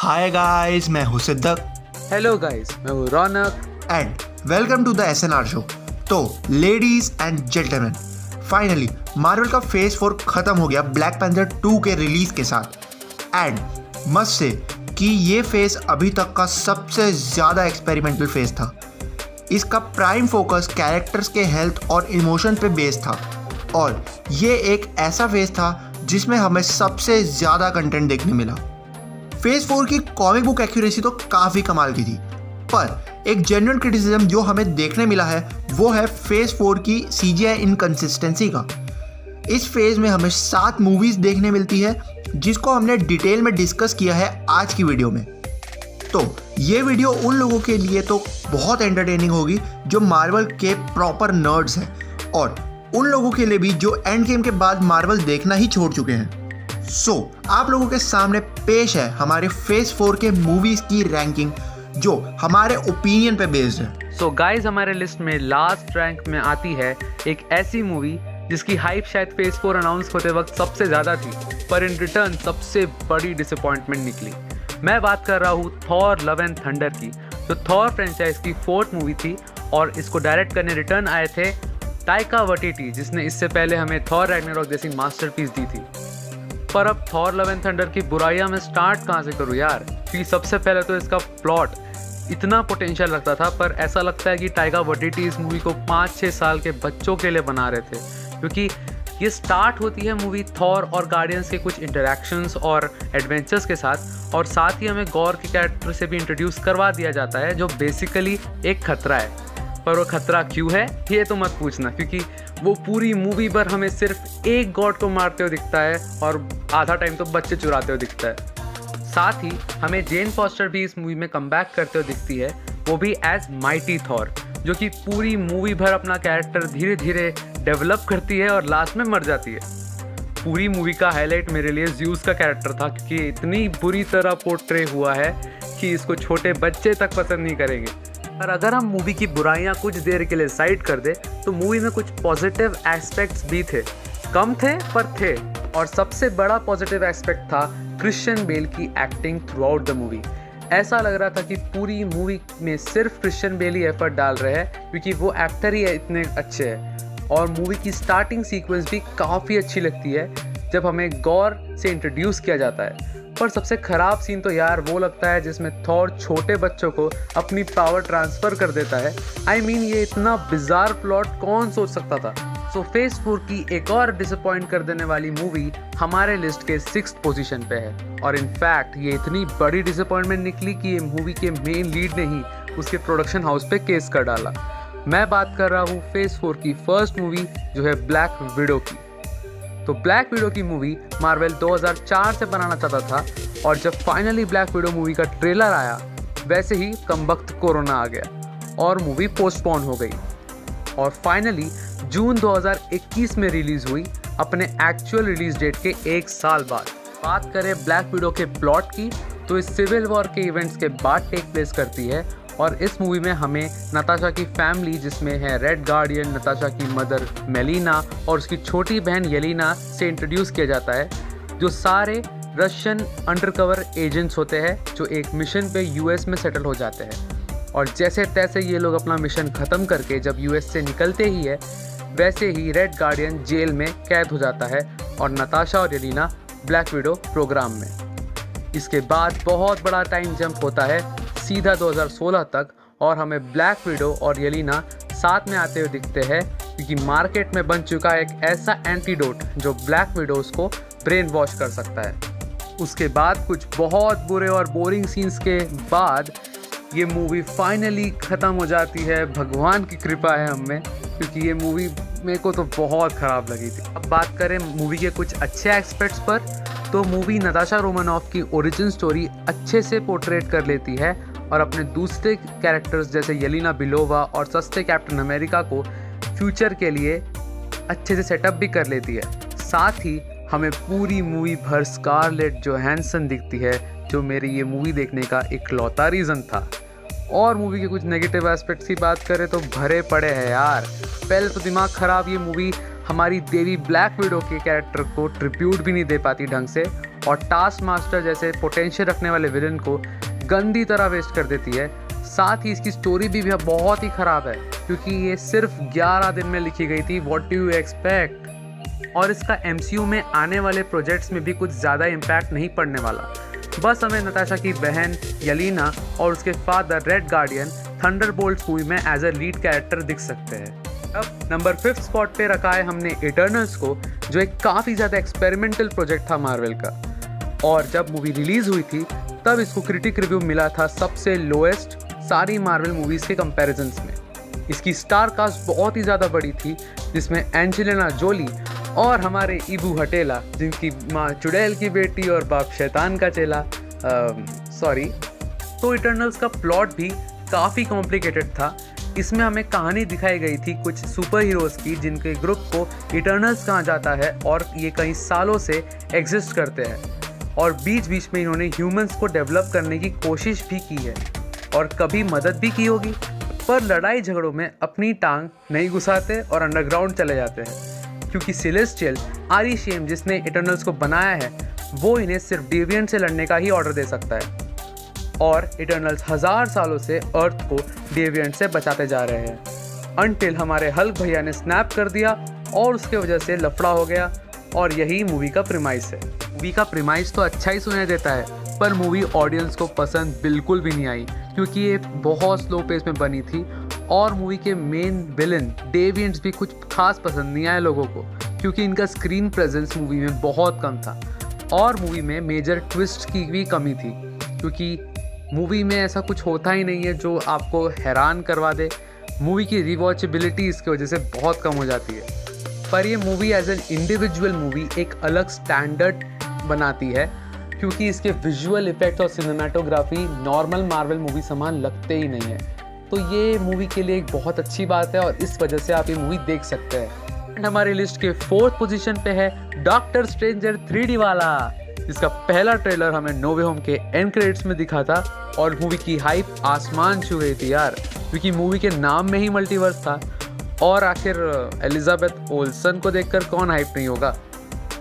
Hi guys, मैं हूं सिद्दक hello guys, मैं हूँ Raunak and welcome to the SNR show. तो ladies and gentleman, finally Marvel का फेज 4 खत्म हो गया ब्लैक पैंथर 2 के रिलीज के साथ। एंड मस्ट से कि ये फेज अभी तक का सबसे ज़्यादा एक्सपेरिमेंटल फेज था। इसका प्राइम फोकस कैरेक्टर्स के हेल्थ और इमोशन पे बेस्ड था, और ये एक ऐसा फेज था जिसमें हमें सबसे ज़्यादा कंटेंट देखने मिला। फेज 4 की कॉमिक बुक एक्यूरेसी तो काफ़ी कमाल की थी, पर एक जेन्युइन क्रिटिसिज्म जो हमें देखने मिला है वो है फेज 4 की CGI इनकंसिस्टेंसी का। इस फेज में हमें 7 मूवीज़ देखने मिलती है, जिसको हमने डिटेल में डिस्कस किया है आज की वीडियो में। तो ये वीडियो उन लोगों के लिए तो बहुत एंटरटेनिंग होगी जो मार्वल के प्रॉपर नर्ड्स हैं, और उन लोगों के लिए भी जो एंड गेम के बाद मार्वल देखना ही छोड़ चुके हैं। आप लोगों के सामने पेश है हमारे फेज 4 के मूवीज की रैंकिंग, जो हमारे ओपिनियन पे बेस्ड है। सो गाइस, हमारे लिस्ट में लास्ट रैंक में आती है एक ऐसी मूवी जिसकी हाइप शायद फेज 4 अनाउंस होते वक्त सबसे ज़्यादा थी, पर इन रिटर्न सबसे बड़ी डिसअपॉइंटमेंट निकली। मैं बात कर रहा हूँ थॉर लव एंड थंडर की, जो थॉर फ्रेंचाइज की 4th मूवी थी, और इसको डायरेक्ट करने रिटर्न आए थे टाइका वाइटिटी, जिसने इससे पहले हमें थॉर रैग्नारोक जैसी मास्टरपीस दी थी। पर अब थॉर लव एंड थंडर की बुराइयां मैं स्टार्ट कहाँ से करूँ यार, क्योंकि सबसे पहले तो इसका प्लॉट इतना पोटेंशियल लगता था, पर ऐसा लगता है कि टाइगा वाइटिटी इस मूवी को 5-6 साल के बच्चों के लिए बना रहे थे, क्योंकि ये स्टार्ट होती है मूवी थॉर और गार्डियंस के कुछ इंटरेक्शंस और एडवेंचर्स के साथ, और साथ ही हमें गॉर के कैरेक्टर से भी इंट्रोड्यूस करवा दिया जाता है, जो बेसिकली एक खतरा है। पर वो खतरा क्यों है ये तो मत पूछना, क्योंकि वो पूरी मूवी पर हमें सिर्फ एक गॉड को मारते हुए दिखता है और आधा टाइम तो बच्चे चुराते हुए दिखता है। साथ ही हमें जेन फॉस्टर भी इस मूवी में कमबैक करते हुए दिखती है, वो भी एज माइटी थॉर, जो कि पूरी मूवी भर अपना कैरेक्टर धीरे धीरे डेवलप करती है और लास्ट में मर जाती है। पूरी मूवी का हाईलाइट मेरे लिए ज़्यूस का कैरेक्टर था, क्योंकि इतनी बुरी तरह पोर्ट्रे हुआ है कि इसको छोटे बच्चे तक पसंद नहीं करेंगे। पर अगर हम मूवी की बुराइयां कुछ देर के लिए साइड कर दे, तो मूवी में कुछ पॉजिटिव एस्पेक्ट्स भी थे, कम थे पर थे। और सबसे बड़ा पॉजिटिव एस्पेक्ट था क्रिश्चियन बेल की acting through out the movie. ऐसा लग रहा था कि पूरी मूवी में सिर्फ क्रिश्चियन बेल ही एफर्ट डाल रहे हैं, क्योंकि वो एक्टर ही इतने अच्छे हैं। और मूवी की स्टार्टिंग सीक्वेंस भी काफ़ी अच्छी लगती है, जब हमें गॉर से इंट्रोड्यूस किया जाता है। पर सबसे ख़राब सीन तो यार वो लगता है जिसमें थॉर छोटे बच्चों को अपनी पावर ट्रांसफ़र कर देता है। आई मीन, ये इतना बिजार प्लॉट कौन सोच सकता था। सो फेज 4 की एक और डिसअपॉइंट कर देने वाली मूवी हमारे लिस्ट के 6th पोजीशन पे है, और इनफैक्ट ये इतनी बड़ी डिसअपॉइंटमेंट निकली कि ये मूवी के मेन लीड ने ही उसके प्रोडक्शन हाउस पे केस कर डाला। मैं बात कर रहा हूँ फेज 4 की फर्स्ट मूवी, जो है ब्लैक विडो की। तो ब्लैक विडो की मूवी मार्वल 2004 से बनाना चाहता था, और जब फाइनली ब्लैक विडो मूवी का ट्रेलर आया, वैसे ही कमबख्त कोरोना आ गया और मूवी पोस्टपोन हो गई, और फाइनली जून 2021 में रिलीज हुई, अपने एक्चुअल रिलीज डेट के 1 साल बाद। बात करें ब्लैक विडो के प्लॉट की, तो इस सिविल वॉर के इवेंट्स के बाद टेक प्लेस करती है, और इस मूवी में हमें नताशा की फैमिली, जिसमें है रेड गार्डियन, नताशा की मदर मेलिना और उसकी छोटी बहन येलिना, से इंट्रोड्यूस किया जाता है, जो सारे रशियन अंडरकवर एजेंट्स होते हैं, जो एक मिशन पे US में सेटल हो जाते हैं। और जैसे तैसे ये लोग अपना मिशन ख़त्म करके जब US से निकलते ही है, वैसे ही रेड गार्डियन जेल में कैद हो जाता है, और नताशा और येलिना ब्लैक विडो प्रोग्राम में। इसके बाद बहुत बड़ा टाइम जंप होता है सीधा 2016 तक, और हमें ब्लैक विडो और येलिना साथ में आते हुए दिखते हैं, क्योंकि मार्केट में बन चुका है एक ऐसा एंटीडोट जो ब्लैक विडोज को ब्रेन वॉश कर सकता है। उसके बाद कुछ बहुत बुरे और बोरिंग सीन्स के बाद ये मूवी फाइनली ख़त्म हो जाती है। भगवान की कृपा है हम में, क्योंकि ये मूवी मेरे को तो बहुत ख़राब लगी थी। अब बात करें मूवी के कुछ अच्छे एस्पेक्ट्स पर, तो मूवी नताशा रोमानॉफ की ओरिजिन स्टोरी अच्छे से पोर्ट्रेट कर लेती है, और अपने दूसरे कैरेक्टर्स जैसे येलिना बिलोवा और सस्ते कैप्टन अमेरिका को फ्यूचर के लिए अच्छे से सेटअप भी कर लेती है। साथ ही हमें पूरी मूवी भर स्कारलेट जोहानसन दिखती है, जो मेरी ये मूवी देखने का इकलौता रीज़न था। और मूवी के कुछ नेगेटिव एस्पेक्ट्स की बात करें तो भरे पड़े हैं यार। पहले तो दिमाग ख़राब ये मूवी हमारी देवी ब्लैक विडो के कैरेक्टर को ट्रिब्यूट भी नहीं दे पाती ढंग से, और टास्क मास्टर जैसे पोटेंशियल रखने वाले विलन को गंदी तरह वेस्ट कर देती है। साथ ही इसकी स्टोरी भी बहुत ही ख़राब है, क्योंकि ये सिर्फ 11 दिन में लिखी गई थी। What do you expect. और इसका MCU में आने वाले प्रोजेक्ट्स में भी कुछ ज़्यादा इम्पैक्ट नहीं पड़ने वाला। बस हमें नताशा की बहन येलेना और उसके father red guardian Thunderbolts movie में एज अ लीड कैरेक्टर दिख सकते हैं। अब नंबर 5 स्पॉट पे रखा है हमने इटर्नल्स को, जो एक काफ़ी ज़्यादा एक्सपेरिमेंटल प्रोजेक्ट था मार्वल का। और जब मूवी रिलीज़ हुई थी तब इसको क्रिटिक रिव्यू मिला था सबसे लोएस्ट सारी मार्वल मूवीज़ के कंपैरिजन्स में। इसकी स्टार कास्ट बहुत ही ज़्यादा बड़ी थी, जिसमें एंजेलिना जोली और हमारे इबू हटेला, जिनकी माँ चुड़ैल की बेटी और बाप शैतान का चेला। तो इटर्नल्स का प्लॉट भी काफ़ी कॉम्प्लिकेटेड था। इसमें हमें कहानी दिखाई गई थी कुछ सुपर हीरोज़ की, जिनके ग्रुप को इटर्नल्स कहा जाता है और ये कई सालों से एग्जिस्ट करते हैं। और बीच बीच में इन्होंने ह्यूमंस को डेवलप करने की कोशिश भी की है और कभी मदद भी की होगी, पर लड़ाई झगड़ों में अपनी टांग नहीं घुसाते और अंडरग्राउंड चले जाते हैं, क्योंकि सेलेस्टियल आरिशियम जिसने इटर्नल्स को बनाया है वो इन्हें सिर्फ डेविएंट से लड़ने का ही ऑर्डर दे सकता है। और इटर्नल्स 1000 सालों से अर्थ को डेविएंट से बचाते जा रहे हैं, अनटिल हमारे हल्क भैया ने स्नैप कर दिया और उसके वजह से लफड़ा हो गया। और यही मूवी का प्रीमाइस है। मूवी का प्रीमाइस तो अच्छा ही सुनाई देता है, पर मूवी ऑडियंस को पसंद बिल्कुल भी नहीं आई, क्योंकि ये बहुत स्लो पेस में बनी थी और मूवी के मेन विलन डेविएंट्स भी कुछ खास पसंद नहीं आए लोगों को, क्योंकि इनका स्क्रीन प्रेजेंस मूवी में बहुत कम था। और मूवी में मेजर ट्विस्ट की भी कमी थी, क्योंकि मूवी में ऐसा कुछ होता ही नहीं है जो आपको हैरान करवा दे। मूवी की रिवॉचेबिलिटी इसकी वजह से बहुत कम हो जाती है। पर ये movie as an individual movie एक अलग स्टैंडर्ड बनाती है, क्योंकि इसके विजुअल इफेक्ट और सिनेमाटोग्राफी नॉर्मल मार्वल मूवी समान लगते ही नहीं है। तो ये मूवी के लिए एक बहुत अच्छी बात है और इस वजह से आप ये मूवी देख सकते हैं। एंड हमारी लिस्ट के 4th पोजीशन पे है डॉक्टर स्ट्रेंजर 3D वाला, जिसका पहला ट्रेलर हमें नो वे होम के एंड क्रेडिट्स में दिखा था और मूवी की हाइप आसमान छू गई थी यार, क्योंकि मूवी के नाम में ही मल्टीवर्स था। और आखिर एलिजाबेथ ओल्सन को देखकर कौन हाइप नहीं होगा।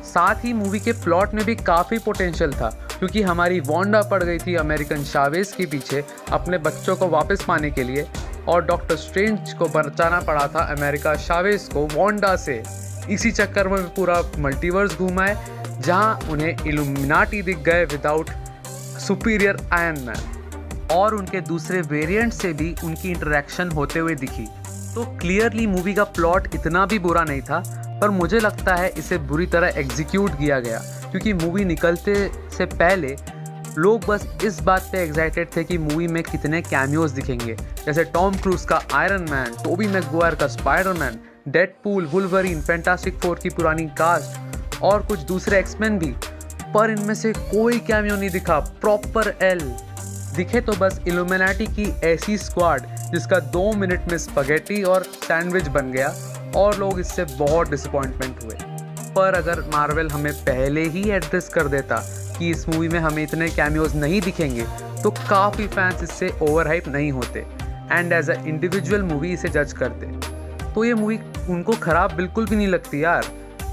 साथ ही मूवी के प्लॉट में भी काफ़ी पोटेंशियल था, क्योंकि हमारी वांडा पड़ गई थी अमेरिकन शावेज के पीछे अपने बच्चों को वापस पाने के लिए, और डॉक्टर स्ट्रेंज को बचाना पड़ा था अमेरिका शावेज को वांडा से। इसी चक्कर में पूरा मल्टीवर्स घूमा है, जहां उन्हें इल्यूमिनाटी दिख गए विदाउट सुपीरियर आयरन मैन, और उनके दूसरे वेरिएंट से भी उनकी इंटरेक्शन होते हुए दिखी। तो क्लियरली मूवी का प्लॉट इतना भी बुरा नहीं था, पर मुझे लगता है इसे बुरी तरह एग्जीक्यूट किया गया, क्योंकि मूवी निकलते से पहले लोग बस इस बात पे एक्साइटेड थे कि मूवी में कितने कैमियोज दिखेंगे, जैसे टॉम क्रूज का आयरन मैन, टोबी मैगवायर का Spiderman, Deadpool, Wolverine, fantastic four की पुरानी कास्ट और कुछ दूसरे एक्समैन भी। पर इनमें से कोई कैमियो नहीं दिखा। प्रॉपर एल दिखे तो बस इल्यूमिनाटी की ऐसी स्क्वाड जिसका 2 मिनट में स्पगेटी और सैंडविच बन गया, और लोग इससे बहुत डिसअपॉइंटमेंट हुए। पर अगर मार्वल हमें पहले ही एड्रेस कर देता कि इस मूवी में हमें इतने कैमियोज नहीं दिखेंगे, तो काफ़ी फैंस इससे ओवरहाइप नहीं होते and as a individual movie इसे जज करते। तो ये मूवी उनको ख़राब बिल्कुल भी नहीं लगती यार।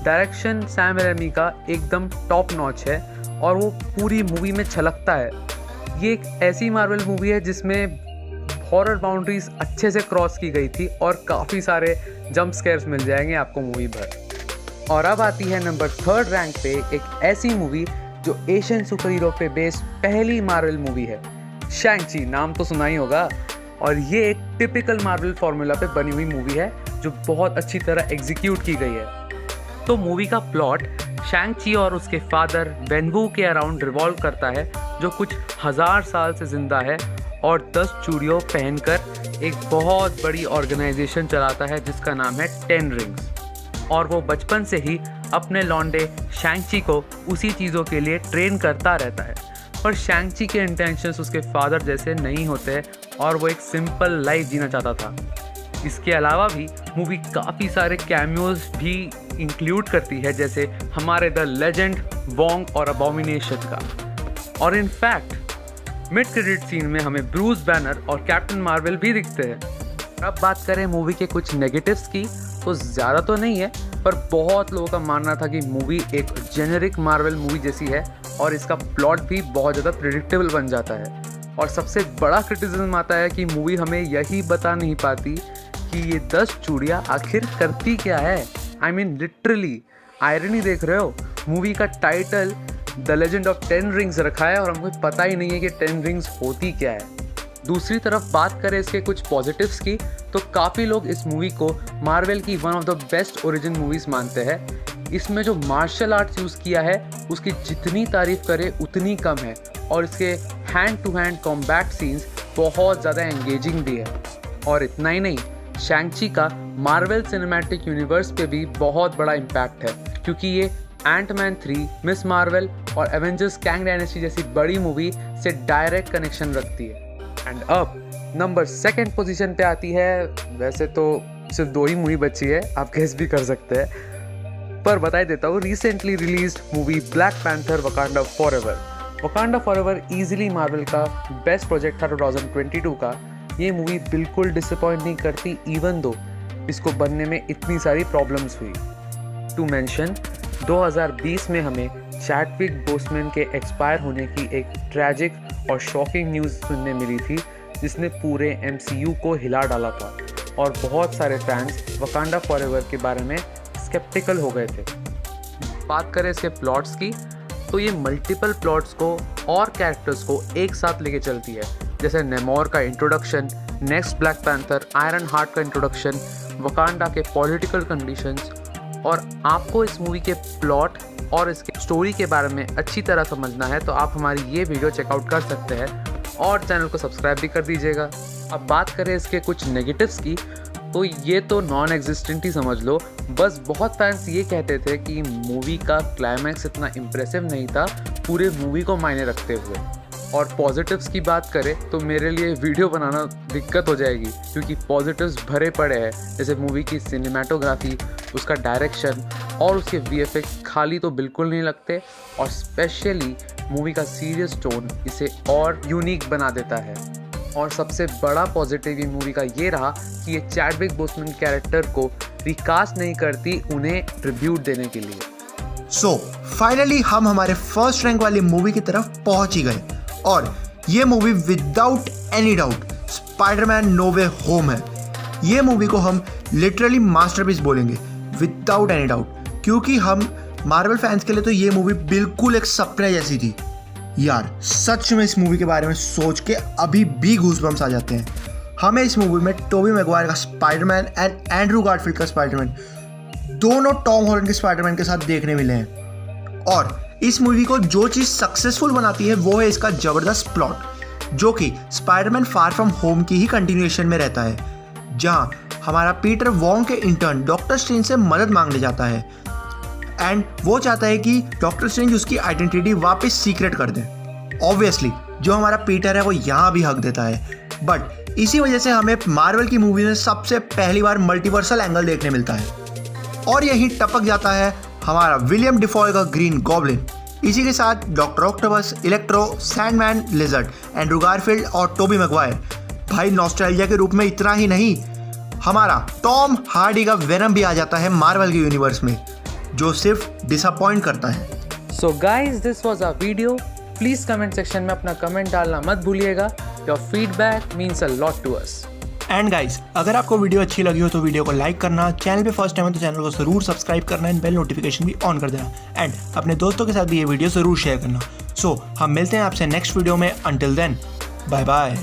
डायरेक्शन सैम रेमी का एकदम टॉप नॉच है और वो पूरी मूवी में छलकता है। ये एक ऐसी मार्वल मूवी है जिसमें हॉरर बाउंड्रीज अच्छे से क्रॉस की गई थी और काफ़ी सारे जंप स्केयर्स मिल जाएंगे आपको मूवी भर। और अब आती है नंबर 3rd रैंक पे एक ऐसी मूवी जो एशियन सुपर हीरो पे बेस्ड पहली मार्वल मूवी है। शैंग-ची, नाम तो सुना ही होगा, और ये एक टिपिकल मार्वल फार्मूला पे बनी हुई मूवी है जो बहुत अच्छी तरह एग्जीक्यूट की गई है। तो मूवी का प्लॉट शैंग-ची और उसके फादर वेनवू के अराउंड रिवॉल्व करता है, जो कुछ 1000 साल से जिंदा है और 10 चूड़ियों पहनकर एक बहुत बड़ी ऑर्गेनाइजेशन चलाता है जिसका नाम है 10 रिंग्स। और वो बचपन से ही अपने लौंडे शैंग-ची को उसी चीज़ों के लिए ट्रेन करता रहता है। पर शैंग-ची के इंटेंशंस उसके फादर जैसे नहीं होते और वो एक सिंपल लाइफ जीना चाहता था। इसके अलावा भी मूवी काफ़ी सारे कैमियोज भी इंक्लूड करती है, जैसे हमारे द लेजेंड वोंग और अबॉमिनेशन का। और इनफैक्ट मिड क्रेडिट सीन में हमें ब्रूस बैनर और कैप्टन मार्वल भी दिखते हैं। अब बात करें मूवी के कुछ नेगेटिव्स की, तो ज़्यादा तो नहीं है, पर बहुत लोगों का मानना था कि मूवी एक जेनेरिक मार्वल मूवी जैसी है और इसका प्लॉट भी बहुत ज़्यादा प्रिडिक्टेबल बन जाता है। और सबसे बड़ा क्रिटिसिज्म आता है कि मूवी हमें यही बता नहीं पाती कि ये 10 चूड़ियाँ आखिर करती क्या है। आई मीन लिटरली आयरनी देख रहे हो, मूवी का title the legend of 10 rings रखा है और हमको पता ही नहीं है कि 10 रिंग्स होती क्या है। दूसरी तरफ बात करें इसके कुछ पॉजिटिव्स की, तो काफ़ी लोग इस मूवी को मार्वल की one of the best origin movies मानते हैं। इसमें जो मार्शल आर्ट्स यूज़ किया है उसकी जितनी तारीफ़ करे उतनी कम है और इसके hand to hand combat scenes बहुत ज़्यादा एंगेजिंग भी है। और इतना ही नहीं, शैंग-ची का मार्वल सिनेमैटिक यूनिवर्स पे भी बहुत बड़ा इम्पैक्ट है क्योंकि ये एंटमैन 3, मिस मार्वल और एवेंजर्स कैंग डायनेस्टी जैसी बड़ी मूवी से डायरेक्ट कनेक्शन रखती है। एंड अब नंबर 2 पोजीशन पे आती है, वैसे तो सिर्फ 2 ही मूवी बची है, आप गेस भी कर सकते हैं, पर बता देता हूँ, recently released movie black panther Wakanda forever. Wakanda forever easily Marvel का बेस्ट प्रोजेक्ट था 2022 का। ये मूवी बिल्कुल डिसअपॉइंट नहीं करती इवन दो इसको बनने में इतनी सारी प्रॉब्लम्स हुई। टू मेंशन 2020 में हमें चैडविक बोसमैन के एक्सपायर होने की एक ट्रैजिक और शॉकिंग न्यूज़ सुनने मिली थी जिसने पूरे MCU को हिला डाला था और बहुत सारे फैंस वकांडा फॉरएवर के बारे में स्केप्टिकल हो गए थे। बात करें इसके प्लॉट्स की, तो ये मल्टीपल प्लॉट्स को और कैरेक्टर्स को एक साथ लेके चलती है, जैसे नेमोर का introduction, next black panther, iron heart का इंट्रोडक्शन, वकांडा के पॉलिटिकल कंडीशंस। और आपको इस मूवी के प्लॉट और इसके स्टोरी के बारे में अच्छी तरह समझना है तो आप हमारी ये वीडियो चेकआउट कर सकते हैं और चैनल को सब्सक्राइब भी कर दीजिएगा। अब बात करें इसके कुछ नेगेटिव्स की, तो ये तो नॉन एग्जिस्टेंट ही समझ लो। बस बहुत फैंस ये कहते थे कि मूवी का क्लाइमैक्स इतना इम्प्रेसिव नहीं था पूरे मूवी को मायने रखते हुए। और पॉजिटिव्स की बात करें तो मेरे लिए वीडियो बनाना दिक्कत हो जाएगी क्योंकि पॉजिटिव्स भरे पड़े हैं, जैसे मूवी की सिनेमेटोग्राफी, उसका डायरेक्शन और उसके VFX खाली तो बिल्कुल नहीं लगते और स्पेशली मूवी का सीरियस टोन इसे और यूनिक बना देता है। और सबसे बड़ा पॉजिटिव ये मूवी का ये रहा कि ये चैडविक बोसमैन कैरेक्टर को रिकास्ट नहीं करती उन्हें ट्रिब्यूट देने के लिए। सो फाइनली हम हमारे फर्स्ट रैंक वाली मूवी की तरफ पहुंच ही गए और ये movie without any doubt Spiderman no way home है। ये मूवी को हम लिटरली मास्टरपीस बोलेंगे विदाउट एनी डाउट, क्योंकि हम मार्वल फैंस के लिए तो ये मूवी बिल्कुल एक सपने जैसी थी। यार सच में इस मूवी के बारे में सोच के अभी भी गूज़बम्स आ जाते हैं। हमें इस मूवी में टोबी मैगवायर का स्पाइडरमैन एंड एंड्रू गारफील्ड का स्पाइडरमैन दोनों टॉम हॉलैंड के स्पाइडरमैन के साथ देखने मिले हैं। और इस मूवी को जो चीज़ सक्सेसफुल बनाती है वो है इसका ज़बरदस्त प्लॉट, जो कि स्पाइडरमैन फार फ्रॉम होम की ही कंटिन्यूएशन में रहता है, जहां हमारा पीटर वॉन्ग के इंटर्न डॉक्टर स्ट्रेंज से मदद मांगने जाता है एंड वो चाहता है कि डॉक्टर स्ट्रेंज उसकी आइडेंटिटी वापस सीक्रेट कर दे। ऑब्वियसली जो हमारा पीटर है वो यहाँ भी हक देता है, बट इसी वजह से हमें मार्वल की मूवी में सबसे पहली बार मल्टीवर्सल एंगल देखने मिलता है और यही टपक जाता है हमारा विलियम डिफॉय का ग्रीन गॉब्लिन। इसी के साथ doctor octopus, electro, Sandman, lizard, Andrew Garfield और टोबी मैगवायर। भाई नॉस्टैल्जिया के रूप में इतना ही नहीं, हमारा टॉम हार्डी का वेनम भी आ जाता है मार्वल के यूनिवर्स में, जो सिर्फ डिसअपॉइंट करता है। So guys this was a video. Please comment section में अपना कमेंट डालना मत भूलिएगा। Your feedback means a lot to us. And guys, अगर आपको वीडियो अच्छी लगी हो तो वीडियो को लाइक करना, चैनल पे फर्स्ट टाइम है तो चैनल को जरूर सब्सक्राइब करना एंड बेल नोटिफिकेशन भी ऑन कर देना एंड अपने दोस्तों के साथ भी ये वीडियो जरूर शेयर करना। सो हम मिलते हैं आपसे नेक्स्ट वीडियो में। Until then bye bye.